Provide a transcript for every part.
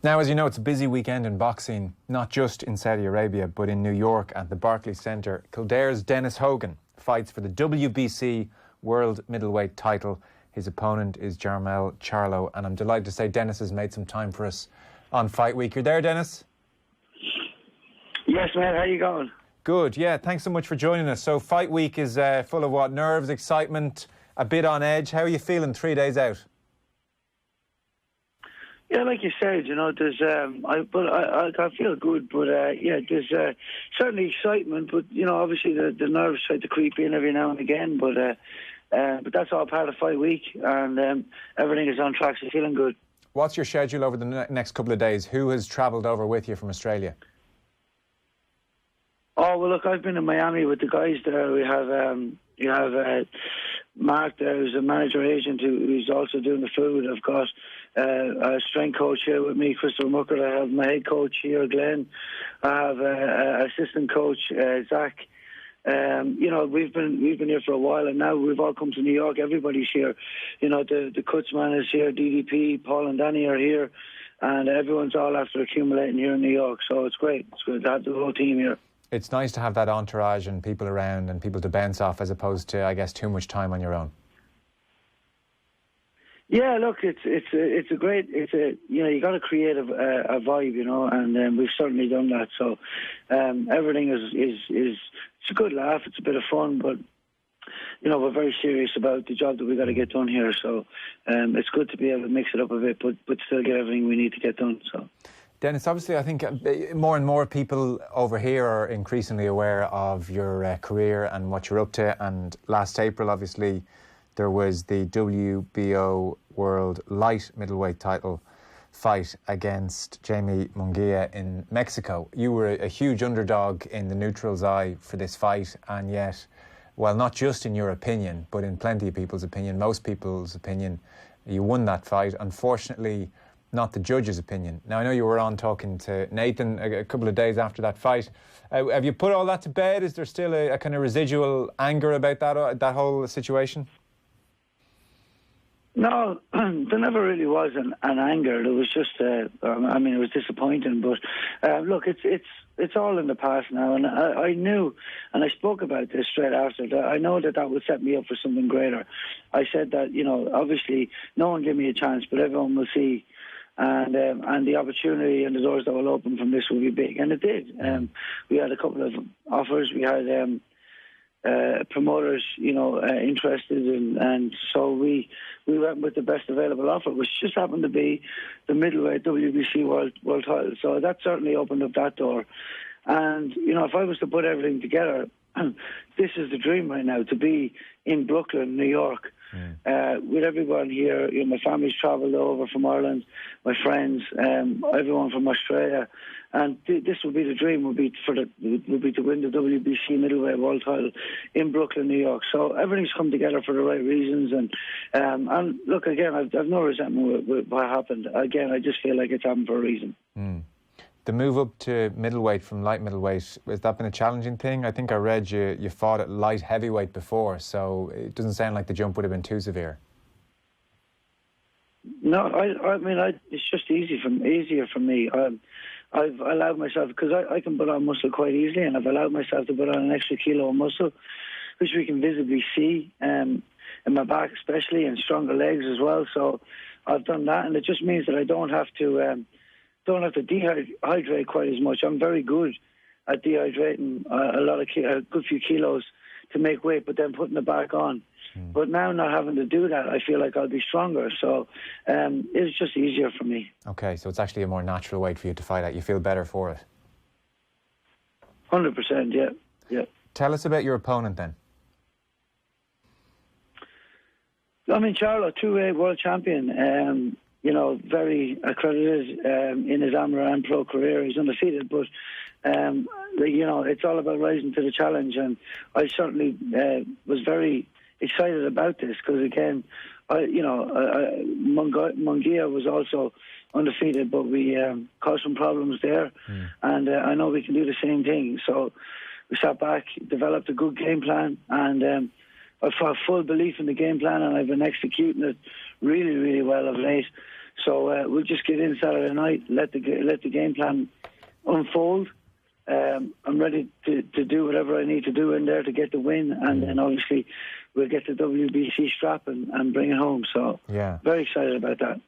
Now, as you know, it's a busy weekend in boxing, not just in Saudi Arabia, but in New York at the Barclays Center. Kildare's Dennis Hogan fights for the WBC World Middleweight title. His opponent is Jermall Charlo, and I'm delighted to say Dennis has made some time for us on Fight Week. You're there, Dennis? Yes, man. How you going? Good, yeah. Thanks so much for joining us. So Fight Week is full of what? Nerves, excitement, a bit on edge. How are you feeling 3 days out? Yeah, like you said, you know, there's I feel good, but yeah, there's certainly excitement, but you know, obviously the nerves try to creep in every now and again, but that's all part of Fight Week, and everything is on track, so feeling good. What's your schedule over the next couple of days? Who has travelled over with you from Australia? Oh well, look, I've been in Miami with the guys there. We have Mark there, who's a manager agent who's also doing the food. I've got a strength coach here with me, Christopher Muckert. I have my head coach here, Glenn. I have assistant coach, Zach. You know, we've been here for a while, and now we've all come to New York. Everybody's here. You know, the Kutzman is here, DDP, Paul and Danny are here, and everyone's all after accumulating here in New York. So it's great. It's good to have the whole team here. It's nice to have that entourage and people around and people to bounce off, as opposed to, I guess, too much time on your own. Yeah, look, it's you know, you got to create a vibe, you know, and we've certainly done that. So everything is it's a good laugh, it's a bit of fun, but you know, we're very serious about the job that we got to get done here. So it's good to be able to mix it up a bit, but still get everything we need to get done. So. Dennis, obviously I think more and more people over here are increasingly aware of your career and what you're up to, and last April obviously there was the WBO World Light Middleweight title fight against Jermall Munguia in Mexico. You were a huge underdog in the neutral's eye for this fight, and yet, well, not just in your opinion, but in plenty of people's opinion, most people's opinion, you won that fight. Unfortunately, not the judge's opinion. Now, I know you were on talking to Nathan a couple of days after that fight. Have you put all that to bed? Is there still a kind of residual anger about that whole situation? No, there never really was an anger. It was just, I mean, it was disappointing. But look, it's all in the past now, and I knew, and I spoke about this straight after that. I know that would set me up for something greater. I said that, you know, obviously no one gave me a chance, but everyone will see. And the opportunity and the doors that will open from this will be big, and it did. We had a couple of offers. We had promoters, you know, interested, and so we went with the best available offer, which just happened to be the middleweight WBC world title. So that certainly opened up that door. And you know, if I was to put everything together, this is the dream right now, to be in Brooklyn, New York. With everyone here. You know, my family's travelled over from Ireland, my friends, everyone from Australia, and this would be the dream. Would be to win the WBC middleweight world title in Brooklyn, New York. So everything's come together for the right reasons, and look, again, I've no resentment with what happened. Again, I just feel like it's happened for a reason. The move up to middleweight from light middleweight, has that been a challenging thing? I think I read you fought at light heavyweight before, so it doesn't sound like the jump would have been too severe. No, I mean, it's just easier for me. I've allowed myself, because I can put on muscle quite easily, and I've allowed myself to put on an extra kilo of muscle, which we can visibly see in my back especially, and stronger legs as well. So I've done that, and it just means that I don't have to dehydrate quite as much. I'm very good at dehydrating a good few kilos to make weight, but then putting it back on. But now not having to do that, I feel like I'll be stronger. So it's just easier for me. Okay, so it's actually a more natural weight for you to fight at. You feel better for it? 100%, yeah. Tell us about your opponent then. I mean, Charlo, two-way world champion. You know, very accredited in his amateur and pro career. He's undefeated, but you know, it's all about rising to the challenge. And I certainly was very excited about this, because again, Munguia was also undefeated, but we caused some problems there, and I know we can do the same thing. So we sat back, developed a good game plan, and I've got full belief in the game plan, and I've been executing it really, really well of late. So we'll just get in Saturday night, let the game plan unfold. I'm ready to do whatever I need to do in there to get the win, and then obviously we'll get the WBC strap and bring it home. So very excited about that.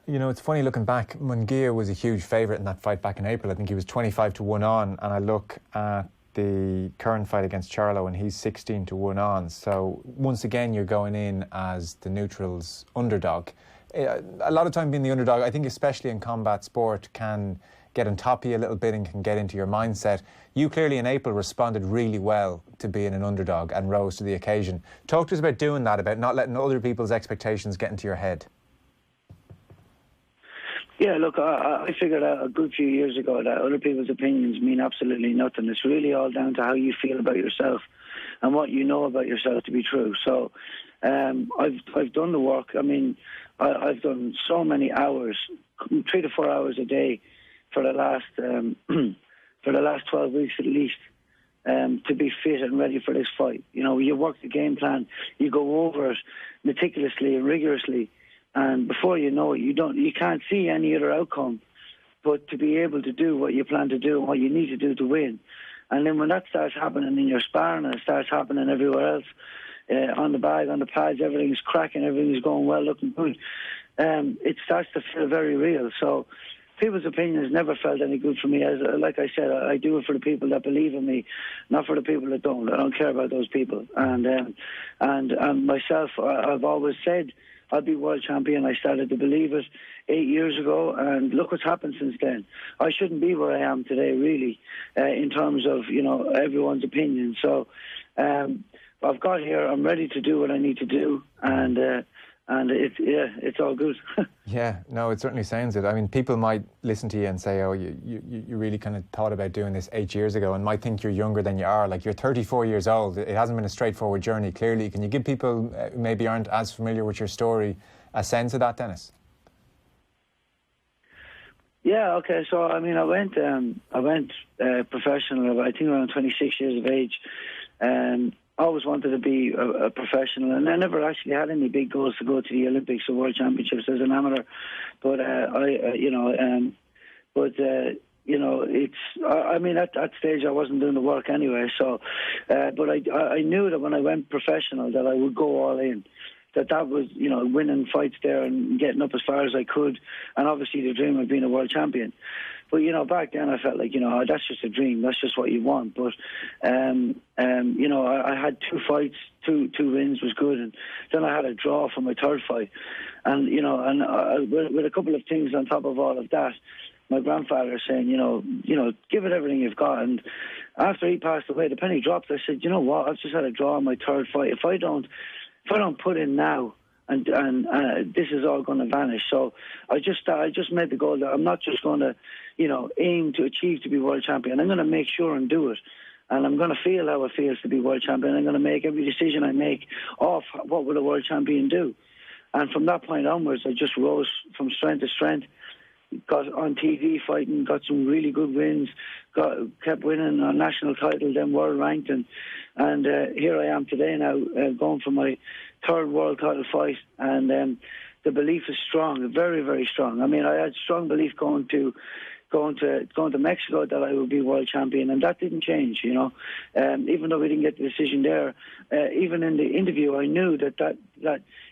You know, it's funny looking back. Munguia was a huge favourite in that fight back in April. I think he was 25-1 on, and I look at the current fight against Charlo and he's 16-1 on. So once again, you're going in as the neutral's underdog. A lot of time being the underdog, I think especially in combat sport, can get on top of you a little bit and can get into your mindset. You clearly in April responded really well to being an underdog and rose to the occasion. Talk to us about doing that, about not letting other people's expectations get into your head. Yeah, look, I figured out a good few years ago that other people's opinions mean absolutely nothing. It's really all down to how you feel about yourself and what you know about yourself to be true. So I've done the work. I mean, I've done so many hours, 3 to 4 hours a day for the last 12 weeks at least, to be fit and ready for this fight. You know, you work the game plan, you go over it meticulously and rigorously. And before you know it, you can't see any other outcome but to be able to do what you plan to do and what you need to do to win. And then when that starts happening in your sparring and it starts happening everywhere else, on the bag, on the pads, everything's cracking, everything's going well, looking good, it starts to feel very real. So people's opinions never felt any good for me. Like I said, I do it for the people that believe in me, not for the people that don't. I don't care about those people. And myself, I've always said I'll be world champion. I started to believe it 8 years ago, and look what's happened since then. I shouldn't be where I am today, really, in terms of, you know, everyone's opinion. So I've got here. I'm ready to do what I need to do, and it's all good. Yeah, no, it certainly sounds it. I mean, people might listen to you and say, oh, you really kind of thought about doing this 8 years ago, and might think you're younger than you are. Like, you're 34 years old. It hasn't been a straightforward journey, clearly. Can you give people who maybe aren't as familiar with your story a sense of that, Dennis? Yeah, okay. So, I mean, I went professional, I think around 26 years of age. I always wanted to be a professional, and I never actually had any big goals to go to the Olympics or World Championships as an amateur. But it's. I mean, at that stage, I wasn't doing the work anyway. So, but I knew that when I went professional, that I would go all in. That was, you know, winning fights there and getting up as far as I could, and obviously the dream of being a world champion. But, you know, back then I felt like, you know, that's just a dream. That's just what you want. But, you know, I had 2 fights, two wins was good. And then I had a draw for my 3rd fight. And, you know, with a couple of things on top of all of that, my grandfather saying, you know, give it everything you've got. And after he passed away, the penny dropped. I said, you know what, I've just had a draw on my 3rd fight. If I don't put in now, and this is all going to vanish. So I just made the goal that I'm not just going to, you know, aim to achieve to be world champion. I'm going to make sure and do it. And I'm going to feel how it feels to be world champion. I'm going to make every decision I make off what will a world champion do. And from that point onwards, I just rose from strength to strength. Got on TV fighting, got some really good wins, kept winning a national title, then world ranked, and here I am today now, going for my 3rd world title fight, and the belief is strong, very, very strong. I mean, I had strong belief going to Mexico that I would be world champion, and that didn't change, you know. Even though we didn't get the decision there, even in the interview, I knew that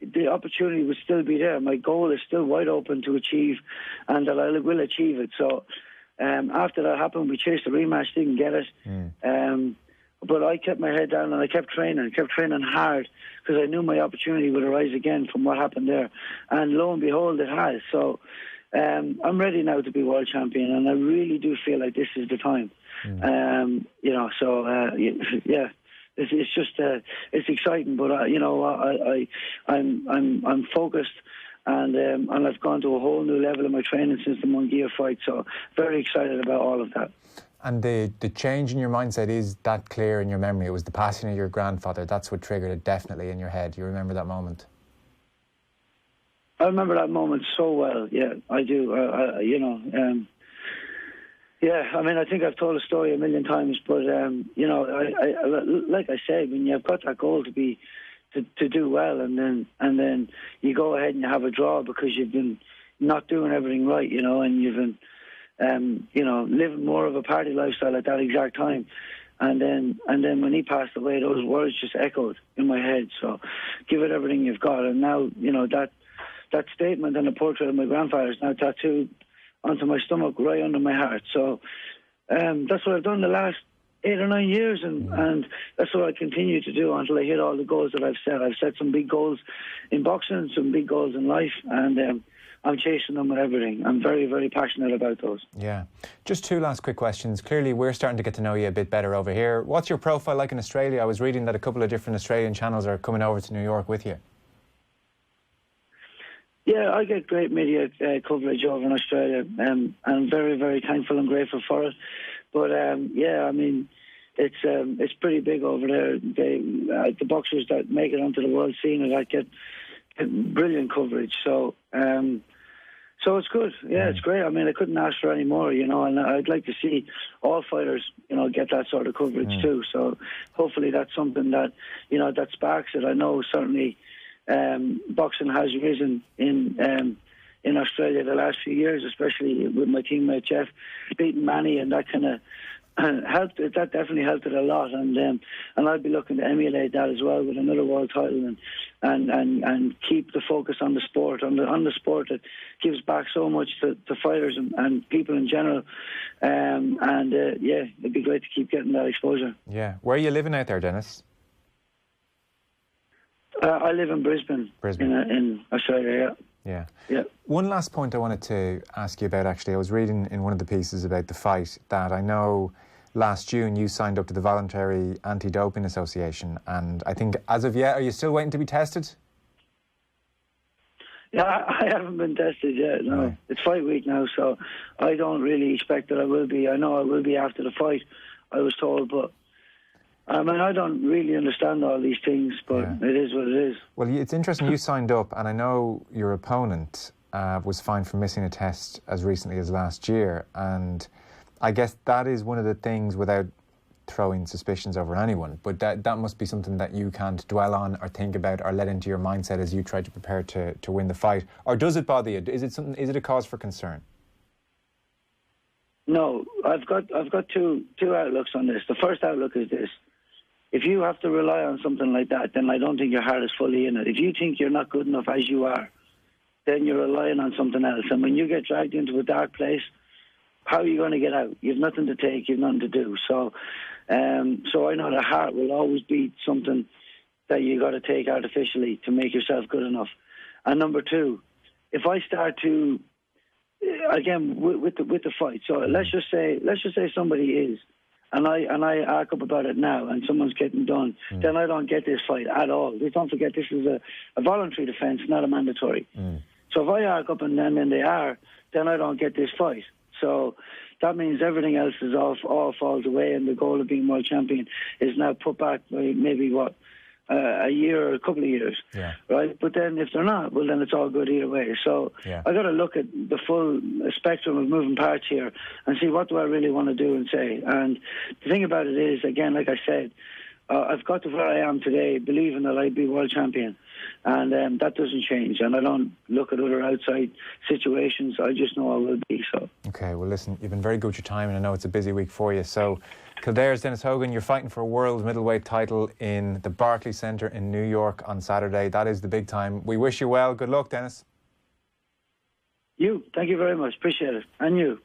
the opportunity would still be there. My goal is still wide open to achieve, and that I will achieve it. So after that happened, we chased a rematch, didn't get it. But I kept my head down and I kept training hard, because I knew my opportunity would arise again from what happened there. And lo and behold, it has. So I'm ready now to be world champion, and I really do feel like this is the time. You know, so yeah, it's just it's exciting, but you know, I'm focused, and I've gone to a whole new level in my training since the Munguia fight. So very excited about all of that. And the change in your mindset is that clear in your memory. It was the passing of your grandfather. That's what triggered it definitely in your head. You remember that moment? I remember that moment so well. Yeah, I do. You know, yeah, I mean, I think I've told the story a million times, but, you know, I like I said, when you've got that goal to do well, and then you go ahead and you have a draw because you've not doing everything right, you know, and you've been, you know, living more of a party lifestyle at that exact time. And then when he passed away, those words just echoed in my head. So give it everything you've got. And now, you know, that statement and the portrait of my grandfather is now tattooed onto my stomach, right under my heart. So that's what I've done the last 8 or 9 years, and that's what I continue to do until I hit all the goals that I've set. I've set some big goals in boxing, some big goals in life, and I'm chasing them with everything. I'm very, very passionate about those. Yeah. Just 2 last quick questions. Clearly, we're starting to get to know you a bit better over here. What's your profile like in Australia? I was reading that a couple of different Australian channels are coming over to New York with you. Yeah, I get great media coverage over in Australia, and I'm very, very thankful and grateful for it. But yeah, I mean, it's pretty big over there. The boxers that make it onto the world scene that get brilliant coverage. So it's good. Yeah, it's great. I mean, I couldn't ask for any more, you know. And I'd like to see all fighters, you know, get that sort of coverage too. So hopefully that's something that, you know, that sparks it. I know certainly boxing has risen in Australia the last few years, especially with my teammate Jeff beating Manny, and that kind of helped. That definitely helped it a lot, and I'd be looking to emulate that as well with another world title, and keep the focus on the sport, on the sport that gives back so much to fighters and people in general, yeah, it'd be great to keep getting that exposure. Yeah, where are you living out there, Dennis? I live in Brisbane. In Australia. Yeah. Yeah. One last point I wanted to ask you about, actually. I was reading in one of the pieces about the fight that I know last June you signed up to the Voluntary Anti-Doping Association, and I think as of yet, are you still waiting to be tested? Yeah, I haven't been tested yet, no. Right. It's fight week now, so I don't really expect that I will be. I know I will be after the fight, I was told, but I mean, I don't really understand all these things, but it is what it is. Well, it's interesting you signed up, and I know your opponent was fined for missing a test as recently as last year, and I guess that is one of the things, without throwing suspicions over anyone, but that must be something that you can't dwell on or think about or let into your mindset as you try to prepare to win the fight. Or does it bother you? Is it a cause for concern? No, I've got two outlooks on this. The first outlook is this. If you have to rely on something like that, then I don't think your heart is fully in it. If you think you're not good enough as you are, then you're relying on something else. And when you get dragged into a dark place, how are you going to get out? You have nothing to take, you have nothing to do. So I know the heart will always be something that you got to take artificially to make yourself good enough. And number two, if I start to, again, with the fight, so let's just say somebody is, and I arc up about it now, and someone's getting done, then I don't get this fight at all. Don't forget, this is a voluntary defence, not a mandatory. So if I arc up and then they are, then I don't get this fight. So that means everything else is all falls away, and the goal of being world champion is now put back by maybe a year or a couple of years, right? But then if they're not, well, then it's all good either way. So I got to look at the full spectrum of moving parts here and see what do I really want to do and say. And the thing about it is, again, like I said, I've got to where I am today believing that I'd be world champion, and that doesn't change. And I don't look at other outside situations. I just know I will be. So. Okay, well, listen, you've been very good with your time, and I know it's a busy week for you. So, Kildare's Dennis Hogan, you're fighting for a world middleweight title in the Barclays Center in New York on Saturday. That is the big time. We wish you well. Good luck, Dennis. Thank you very much. Appreciate it. And you.